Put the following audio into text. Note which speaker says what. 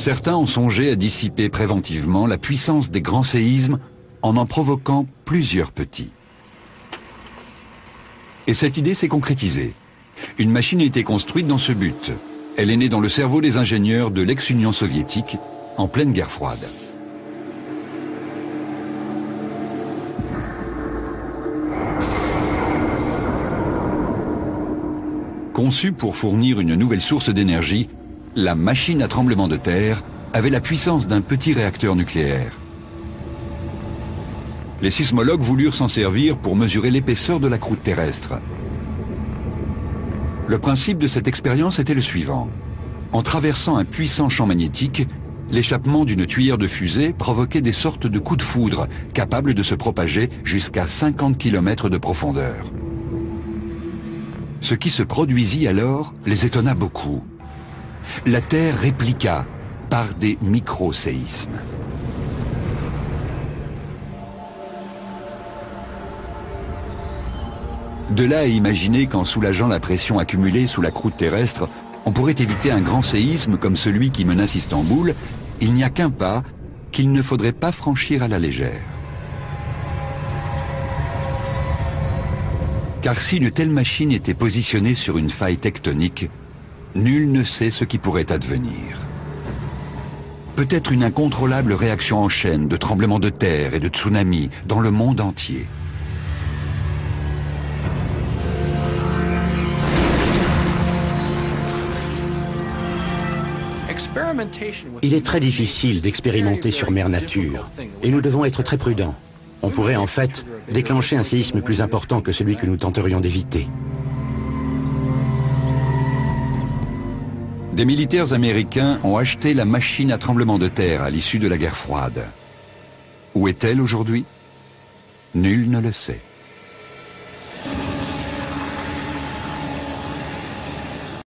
Speaker 1: Certains ont songé à dissiper préventivement la puissance des grands séismes en provoquant plusieurs petits. Et cette idée s'est concrétisée. Une machine a été construite dans ce but. Elle est née dans le cerveau des ingénieurs de l'ex-Union soviétique en pleine guerre froide. Conçue pour fournir une nouvelle source d'énergie, la machine à tremblement de terre avait la puissance d'un petit réacteur nucléaire. Les sismologues voulurent s'en servir pour mesurer l'épaisseur de la croûte terrestre. Le principe de cette expérience était le suivant. En traversant un puissant champ magnétique, l'échappement d'une tuyère de fusée provoquait des sortes de coups de foudre capables de se propager jusqu'à 50 km de profondeur. Ce qui se produisit alors les étonna beaucoup. La Terre répliqua par des micro-séismes. De là à imaginer qu'en soulageant la pression accumulée sous la croûte terrestre, on pourrait éviter un grand séisme comme celui qui menace Istanbul, il n'y a qu'un pas qu'il ne faudrait pas franchir à la légère. Car si une telle machine était positionnée sur une faille tectonique, nul ne sait ce qui pourrait advenir. Peut-être une incontrôlable réaction en chaîne de tremblements de terre et de tsunamis dans le monde entier.
Speaker 2: Il est très difficile d'expérimenter sur Mère Nature, et nous devons être très prudents. On pourrait en fait déclencher un séisme plus important que celui que nous tenterions d'éviter.
Speaker 1: Des militaires américains ont acheté la machine à tremblement de terre à l'issue de la guerre froide. Où est-elle aujourd'hui? Nul ne le sait.